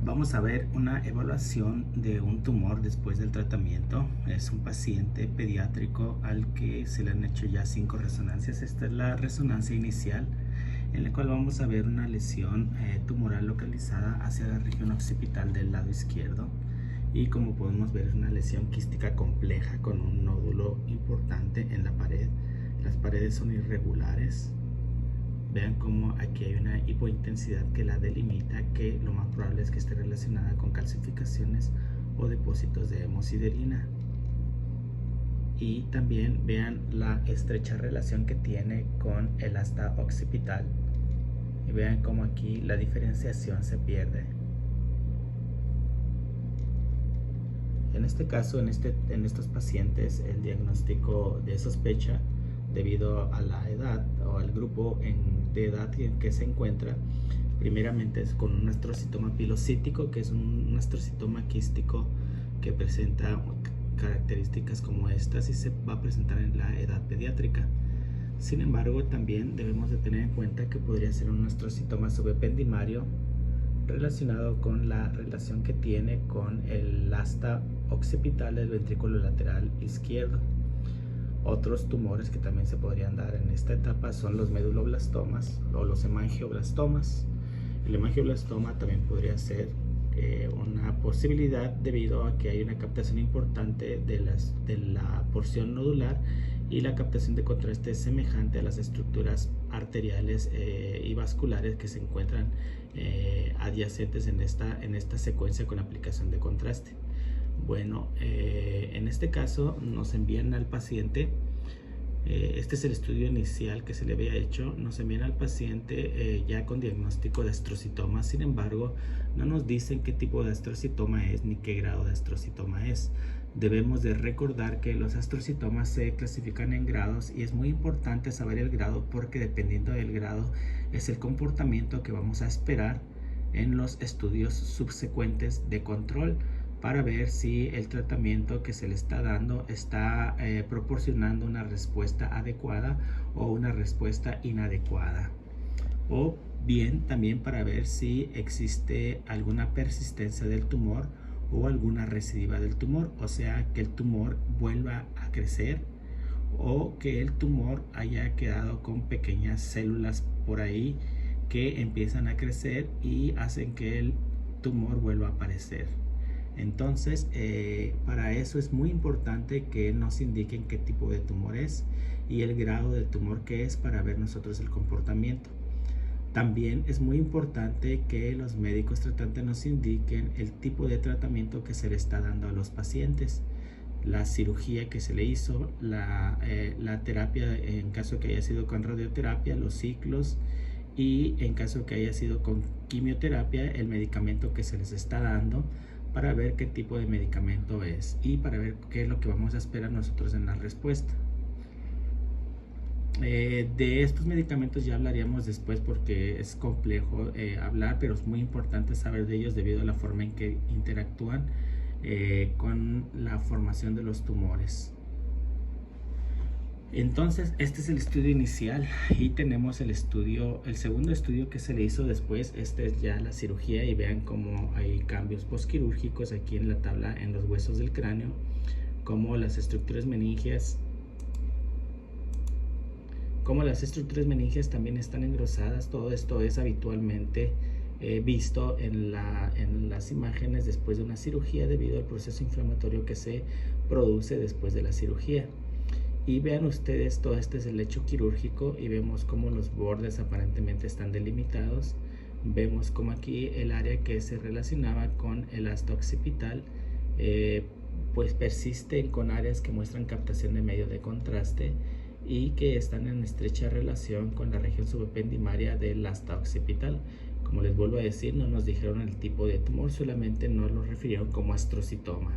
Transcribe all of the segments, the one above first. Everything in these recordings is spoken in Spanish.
Vamos a ver una evaluación de un tumor después del tratamiento. Es un paciente pediátrico al que se le han hecho ya 5 resonancias. Esta es la resonancia inicial, en la cual vamos a ver una lesión tumoral localizada hacia la región occipital del lado izquierdo. Y como podemos ver, es una lesión quística compleja con un nódulo importante en la pared. Las paredes son irregulares. Vean cómo aquí hay una hipointensidad que la delimita, que lo más probable es que esté relacionada con calcificaciones o depósitos de hemosiderina. Y también vean la estrecha relación que tiene con el asta occipital. Y vean cómo aquí la diferenciación se pierde. En este caso, en estos pacientes, el diagnóstico de sospecha debido a la edad o al grupo de edad en que se encuentra, primeramente es con un astrocitoma pilocítico, que es un astrocitoma quístico que presenta características como estas y se va a presentar en la edad pediátrica. Sin embargo, también debemos de tener en cuenta que podría ser un astrocitoma subependimario relacionado con la relación que tiene con el asta occipital del ventrículo lateral izquierdo. Otros tumores que también se podrían dar en esta etapa son los meduloblastomas o los hemangioblastomas. El hemangioblastoma también podría ser una posibilidad debido a que hay una captación importante de la porción nodular, y la captación de contraste es semejante a las estructuras arteriales y vasculares que se encuentran adyacentes en esta secuencia con aplicación de contraste. Bueno, en este caso nos envían al paciente, este es el estudio inicial que se le había hecho, nos envían al paciente ya con diagnóstico de astrocitoma. Sin embargo, no nos dicen qué tipo de astrocitoma es ni qué grado de astrocitoma es. Debemos de recordar que los astrocitomas se clasifican en grados y es muy importante saber el grado, porque dependiendo del grado es el comportamiento que vamos a esperar en los estudios subsecuentes de control, para ver si el tratamiento que se le está dando está proporcionando una respuesta adecuada o una respuesta inadecuada. O bien también para ver si existe alguna persistencia del tumor o alguna recidiva del tumor, o sea, que el tumor vuelva a crecer o que el tumor haya quedado con pequeñas células por ahí que empiezan a crecer y hacen que el tumor vuelva a aparecer. Entonces, para eso es muy importante que nos indiquen qué tipo de tumor es y el grado de tumor que es, para ver nosotros el comportamiento. También es muy importante que los médicos tratantes nos indiquen el tipo de tratamiento que se le está dando a los pacientes, la cirugía que se le hizo, la terapia en caso que haya sido con radioterapia, los ciclos, y en caso que haya sido con quimioterapia, el medicamento que se les está dando, para ver qué tipo de medicamento es y para ver qué es lo que vamos a esperar nosotros en la respuesta. De estos medicamentos ya hablaríamos después, porque es complejo hablar, pero es muy importante saber de ellos debido a la forma en que interactúan con la formación de los tumores. Entonces, este es el estudio inicial y tenemos el segundo estudio que se le hizo después. Esta es ya la cirugía y vean cómo hay cambios postquirúrgicos aquí en la tabla, en los huesos del cráneo, como las estructuras meningias también están engrosadas. Todo esto es habitualmente visto en las imágenes después de una cirugía, debido al proceso inflamatorio que se produce después de la cirugía. Y vean ustedes, todo este es el lecho quirúrgico y vemos cómo los bordes aparentemente están delimitados. Vemos como aquí el área que se relacionaba con el asta occipital pues persisten con áreas que muestran captación de medio de contraste y que están en estrecha relación con la región subependimaria del asta occipital. Como les vuelvo a decir, no nos dijeron el tipo de tumor, solamente nos lo refirieron como astrocitoma.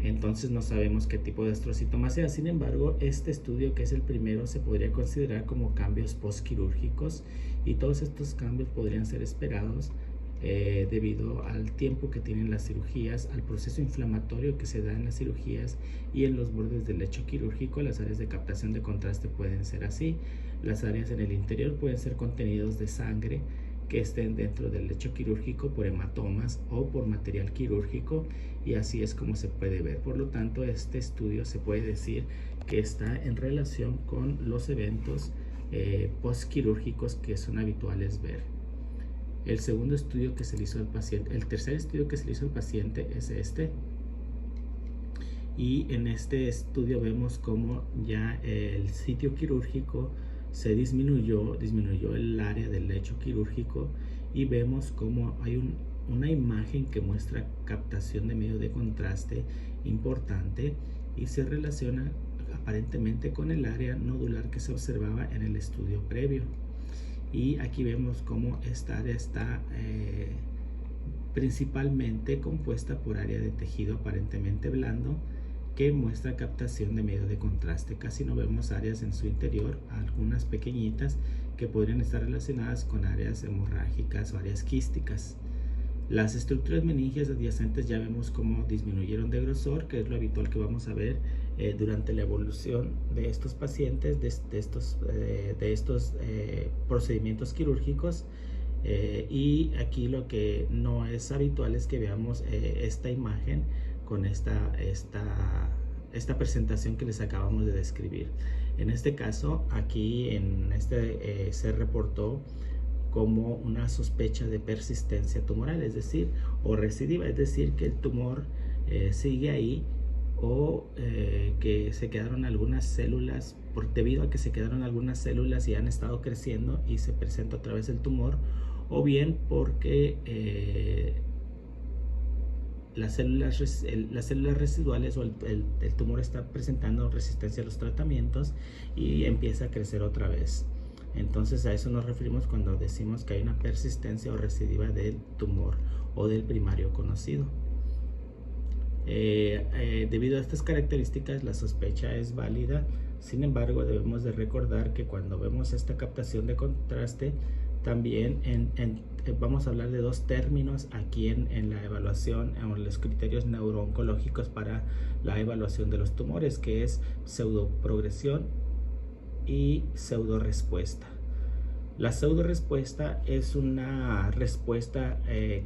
Entonces no sabemos qué tipo de astrocitoma sea. Sin embargo, este estudio, que es el primero, se podría considerar como cambios postquirúrgicos, y todos estos cambios podrían ser esperados debido al tiempo que tienen las cirugías, al proceso inflamatorio que se da en las cirugías y en los bordes del lecho quirúrgico. Las áreas de captación de contraste pueden ser así. Las áreas en el interior pueden ser contenidos de sangre que estén dentro del lecho quirúrgico por hematomas o por material quirúrgico, y así es como se puede ver. Por lo tanto, este estudio se puede decir que está en relación con los eventos postquirúrgicos que son habituales ver. El segundo estudio que se le hizo al paciente, el tercer estudio que se le hizo al paciente es este. Y en este estudio vemos cómo ya el sitio quirúrgico se disminuyó el área del lecho quirúrgico, y vemos cómo hay una imagen que muestra captación de medio de contraste importante y se relaciona aparentemente con el área nodular que se observaba en el estudio previo. Y aquí vemos cómo esta área está principalmente compuesta por área de tejido aparentemente blando que muestra captación de medio de contraste. Casi no vemos áreas en su interior, algunas pequeñitas que podrían estar relacionadas con áreas hemorrágicas o áreas quísticas. Las estructuras meningias adyacentes ya vemos cómo disminuyeron de grosor, que es lo habitual que vamos a ver durante la evolución de estos pacientes, de estos procedimientos quirúrgicos. Y aquí lo que no es habitual es que veamos esta imagen con esta presentación que les acabamos de describir. En este caso, aquí se reportó como una sospecha de persistencia tumoral, es decir, o recidiva, es decir, que el tumor sigue ahí, o que se quedaron algunas células, debido a que se quedaron algunas células y han estado creciendo y se presenta otra vez el tumor, o bien porque las células residuales o el tumor está presentando resistencia a los tratamientos y empieza a crecer otra vez. Entonces a eso nos referimos cuando decimos que hay una persistencia o recidiva del tumor o del primario conocido. Debido a estas características, la sospecha es válida. Sin embargo, debemos de recordar que cuando vemos esta captación de contraste, también vamos a hablar de dos términos aquí en la evaluación, en los criterios neurooncológicos para la evaluación de los tumores, que es pseudoprogresión y pseudorespuesta. La pseudorespuesta es una respuesta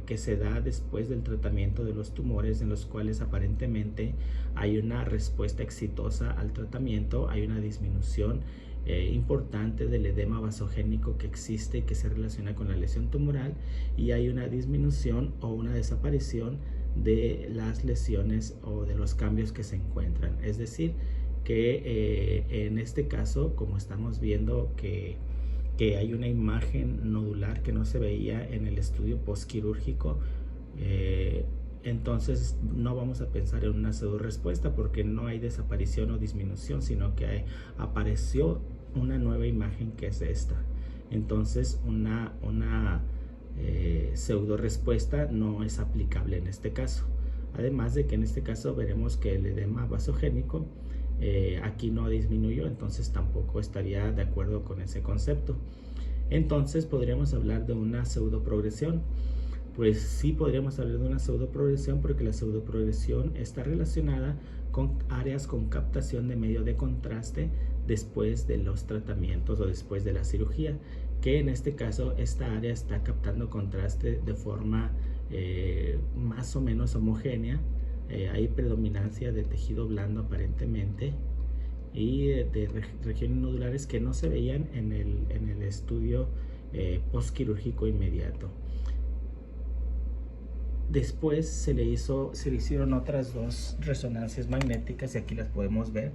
que se da después del tratamiento de los tumores, en los cuales aparentemente hay una respuesta exitosa al tratamiento, hay una disminución importante del edema vasogénico que existe y que se relaciona con la lesión tumoral, y hay una disminución o una desaparición de las lesiones o de los cambios que se encuentran. Es decir, que en este caso, como estamos viendo que hay una imagen nodular que no se veía en el estudio postquirúrgico, entonces no vamos a pensar en una pseudorespuesta, porque no hay desaparición o disminución, sino que apareció una nueva imagen que es esta. Entonces una pseudorespuesta no es aplicable en este caso. Además de que en este caso veremos que el edema vasogénico aquí no disminuyó, entonces tampoco estaría de acuerdo con ese concepto. Entonces podríamos hablar de una pseudoprogresión. Pues sí, podríamos hablar de una pseudoprogresión, porque la pseudoprogresión está relacionada con áreas con captación de medio de contraste después de los tratamientos o después de la cirugía, que en este caso esta área está captando contraste de forma más o menos homogénea. Hay predominancia de tejido blando aparentemente y de regiones nodulares que no se veían en el estudio postquirúrgico inmediato. Después se le hicieron otras dos resonancias magnéticas, y aquí las podemos ver.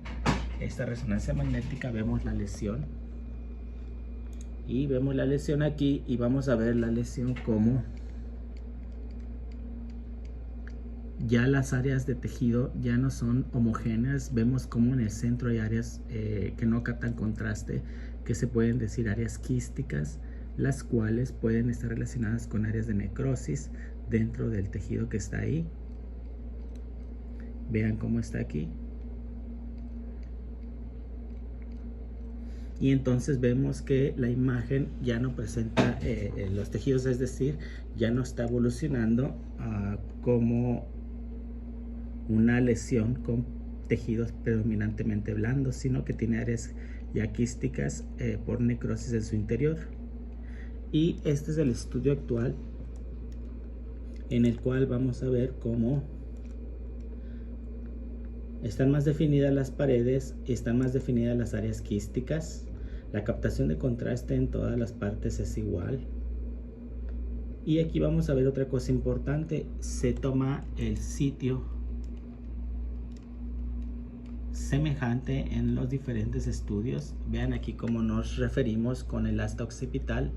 Esta resonancia magnética, vemos la lesión, y vemos la lesión aquí, y vamos a ver la lesión como ya las áreas de tejido ya no son homogéneas. Vemos como en el centro hay áreas que no captan contraste, que se pueden decir áreas quísticas, las cuales pueden estar relacionadas con áreas de necrosis dentro del tejido que está ahí. Vean cómo está aquí. Y entonces vemos que la imagen ya no presenta los tejidos, es decir, ya no está evolucionando como una lesión con tejidos predominantemente blandos, sino que tiene áreas ya quísticas por necrosis en su interior. Y este es el estudio actual, en el cual vamos a ver cómo están más definidas las paredes, están más definidas las áreas quísticas, la captación de contraste en todas las partes es igual. Y aquí vamos a ver otra cosa importante, se toma el sitio semejante en los diferentes estudios. Vean aquí cómo nos referimos con el asta occipital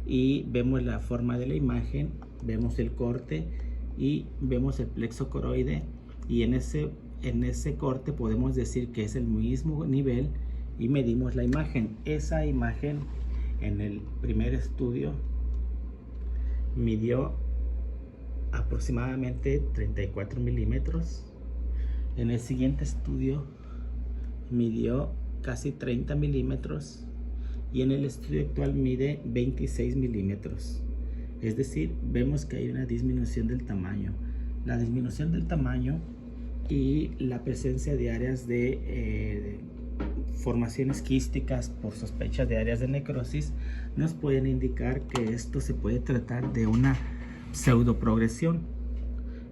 y vemos la forma de la imagen, vemos el corte y vemos el plexo coroide, y en ese corte podemos decir que es el mismo nivel y medimos la imagen. Esa imagen en el primer estudio midió aproximadamente 34 milímetros. En el siguiente estudio midió casi 30 milímetros y en el estudio actual mide 26 milímetros. Es decir, vemos que hay una disminución del tamaño. La disminución del tamaño y la presencia de áreas de formaciones quísticas por sospecha de áreas de necrosis nos pueden indicar que esto se puede tratar de una pseudoprogresión.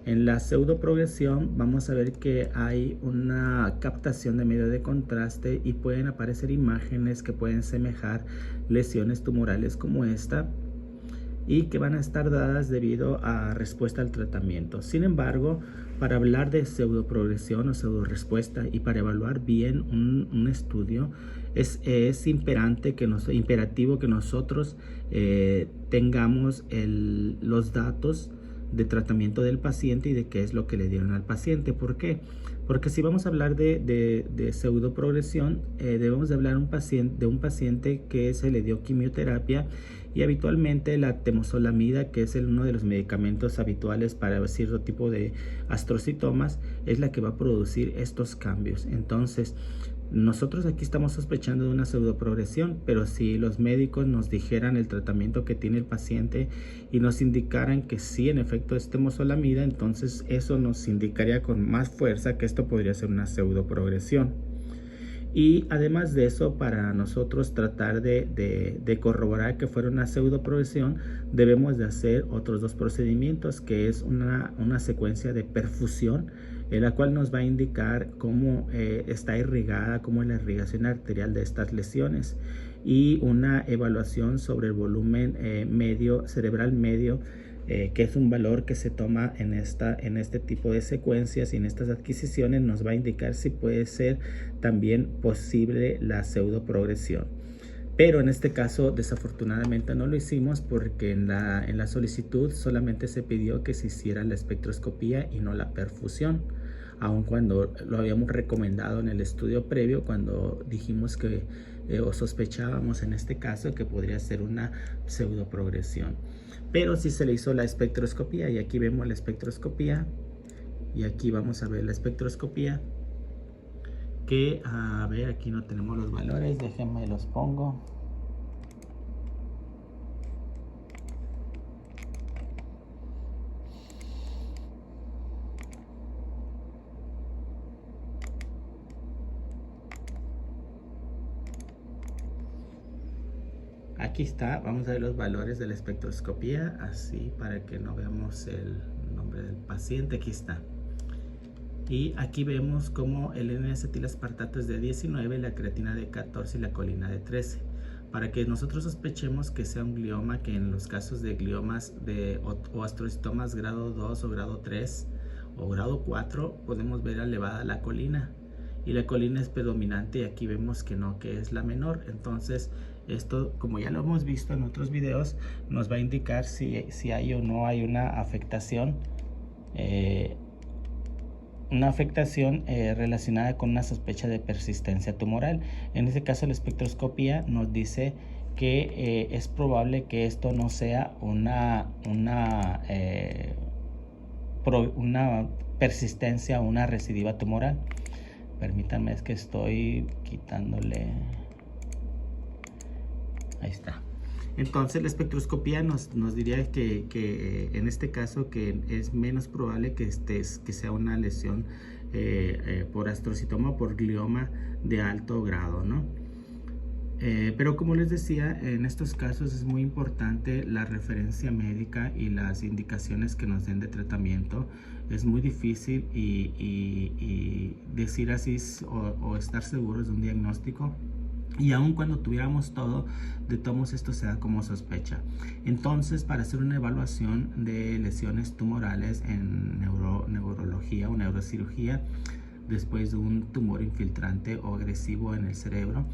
En la pseudoprogresión vamos a ver que hay una captación de medio de contraste y pueden aparecer imágenes que pueden semejar lesiones tumorales como esta y que van a estar dadas debido a respuesta al tratamiento. Sin embargo, para hablar de pseudoprogresión o pseudorespuesta y para evaluar bien un estudio, es imperativo que nosotros tengamos los datos de tratamiento del paciente y de qué es lo que le dieron al paciente. ¿Por qué? Porque si vamos a hablar de pseudoprogresión, debemos de hablar de un paciente que se le dio quimioterapia y habitualmente la temozolomida, que es uno de los medicamentos habituales para cierto tipo de astrocitomas, es la que va a producir estos cambios. Entonces, nosotros aquí estamos sospechando de una pseudoprogresión, pero si los médicos nos dijeran el tratamiento que tiene el paciente y nos indicaran que sí, en efecto, es temozolomida, entonces eso nos indicaría con más fuerza que esto podría ser una pseudoprogresión. Y además de eso, para nosotros tratar de corroborar que fuera una pseudoprogresión, debemos de hacer otros dos procedimientos, que es una secuencia de perfusión, en la cual nos va a indicar cómo está irrigada, cómo es la irrigación arterial de estas lesiones, y una evaluación sobre el volumen cerebral medio, que es un valor que se toma en este tipo de secuencias y en estas adquisiciones, nos va a indicar si puede ser también posible la pseudoprogresión. Pero en este caso desafortunadamente no lo hicimos porque en la solicitud solamente se pidió que se hiciera la espectroscopía y no la perfusión, aun cuando lo habíamos recomendado en el estudio previo cuando dijimos que o sospechábamos en este caso que podría ser una pseudoprogresión. Pero sí se le hizo la espectroscopía y aquí vemos la espectroscopía y aquí vamos a ver la espectroscopía que, a ver, aquí no tenemos los valores, déjenme los pongo. Aquí está, vamos a ver los valores de la espectroscopía, así para que no veamos el nombre del paciente. Aquí está. Y aquí vemos como el N-acetilaspartato es de 19, la creatina de 14 y la colina de 13. Para que nosotros sospechemos que sea un glioma, que en los casos de gliomas o astrocitomas grado 2 o grado 3 o grado 4 podemos ver elevada la colina. Y la colina es predominante y aquí vemos que no, que es la menor. Entonces esto, como ya lo hemos visto en otros videos, nos va a indicar si hay o no hay una afectación relacionada con una sospecha de persistencia tumoral. En este caso la espectroscopía nos dice que es probable que esto no sea una persistencia o una recidiva tumoral. Permítanme, es que estoy quitándole. Ahí está. Entonces la espectroscopía nos diría que en este caso que es menos probable que sea una lesión por astrocitoma o por glioma de alto grado, ¿no? Pero como les decía, en estos casos es muy importante la referencia médica y las indicaciones que nos den de tratamiento. Es muy difícil y decir así o estar seguros de un diagnóstico. Y aun cuando tuviéramos todo, de todos esto se da como sospecha. Entonces, para hacer una evaluación de lesiones tumorales en neurología o neurocirugía, después de un tumor infiltrante o agresivo en el cerebro,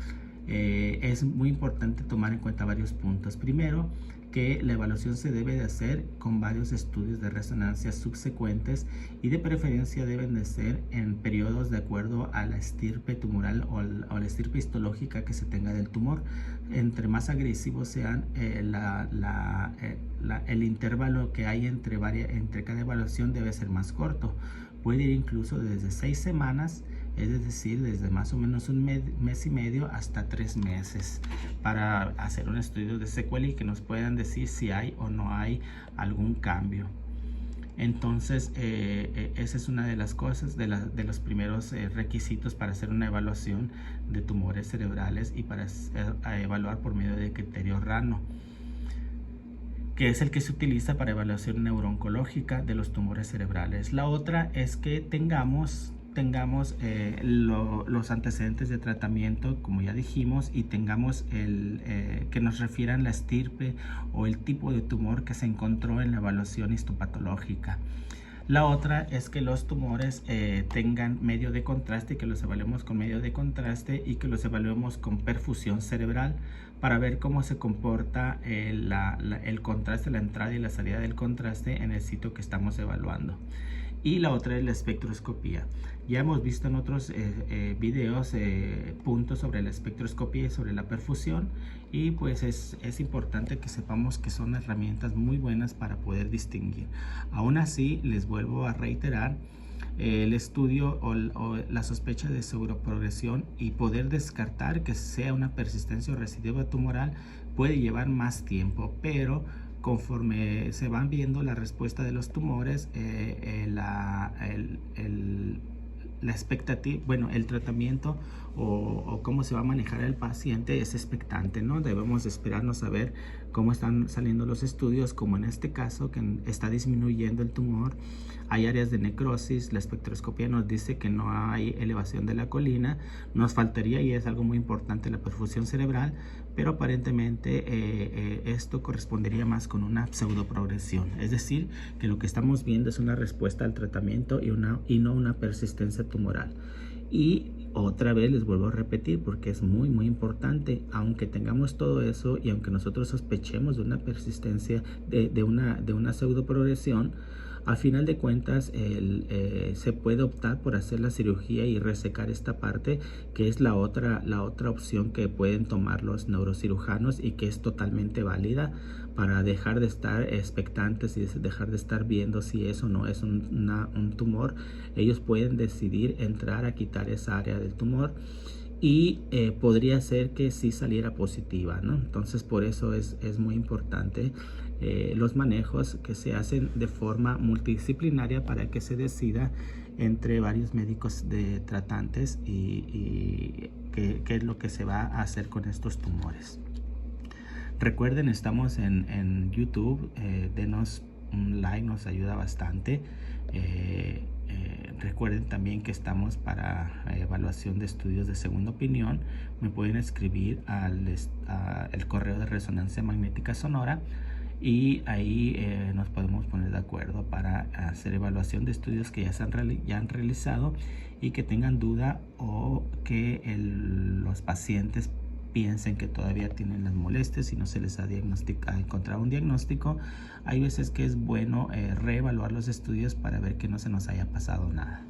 es muy importante tomar en cuenta varios puntos. Primero, que la evaluación se debe de hacer con varios estudios de resonancia subsecuentes y de preferencia deben de ser en periodos de acuerdo a la estirpe tumoral o la estirpe histológica que se tenga del tumor. Entre más agresivos sean, el intervalo que hay entre cada evaluación debe ser más corto. Puede ir incluso desde 6 semanas, es decir, desde más o menos un mes y medio hasta 3 meses para hacer un estudio de secuela y que nos puedan decir si hay o no hay algún cambio. Entonces, esa es una de las cosas, de los primeros requisitos para hacer una evaluación de tumores cerebrales y para evaluar por medio de criterio RANO, que es el que se utiliza para evaluación neurooncológica de los tumores cerebrales. La otra es que tengamos los antecedentes de tratamiento, como ya dijimos, y tengamos que nos refieran la estirpe o el tipo de tumor que se encontró en la evaluación histopatológica. La otra es que los tumores tengan medio de contraste, que los evaluemos con medio de contraste y que los evaluemos con perfusión cerebral para ver cómo se comporta el contraste, la entrada y la salida del contraste en el sitio que estamos evaluando. Y la otra es la espectroscopía. Ya hemos visto en otros videos puntos sobre la espectroscopía y sobre la perfusión, y pues es importante que sepamos que son herramientas muy buenas para poder distinguir. Aún así, les vuelvo a reiterar, el estudio o la sospecha de pseudoprogresión y poder descartar que sea una persistencia o recidiva tumoral puede llevar más tiempo, pero conforme se van viendo la respuesta de los tumores, la expectativa, bueno, el tratamiento o cómo se va a manejar el paciente es expectante, ¿no? Debemos esperarnos a ver cómo están saliendo los estudios, como en este caso que está disminuyendo el tumor, hay áreas de necrosis, la espectroscopía nos dice que no hay elevación de la colina, nos faltaría, y es algo muy importante, la perfusión cerebral, pero aparentemente esto correspondería más con una pseudoprogresión, es decir, que lo que estamos viendo es una respuesta al tratamiento y no una persistencia tumoral. Y otra vez les vuelvo a repetir, porque es muy importante, aunque tengamos todo eso y aunque nosotros sospechemos de una persistencia de una pseudoprogresión, al final de cuentas se puede optar por hacer la cirugía y resecar esta parte, que es la otra opción que pueden tomar los neurocirujanos y que es totalmente válida para dejar de estar expectantes y dejar de estar viendo si eso no es un tumor. Ellos pueden decidir entrar a quitar esa área del tumor y podría ser que sí saliera positiva, ¿no? Entonces por eso es muy importante los manejos que se hacen de forma multidisciplinaria para que se decida entre varios médicos de tratantes y qué es lo que se va a hacer con estos tumores. Recuerden, estamos en YouTube, denos un like, nos ayuda bastante. Recuerden también que estamos para evaluación de estudios de segunda opinión. Me pueden escribir el correo de resonancia magnética sonora y ahí nos podemos poner de acuerdo para hacer evaluación de estudios que ya han realizado y que tengan duda o que los pacientes piensen que todavía tienen las molestias y no se les ha encontrado un diagnóstico. Hay veces que es bueno reevaluar los estudios para ver que no se nos haya pasado nada.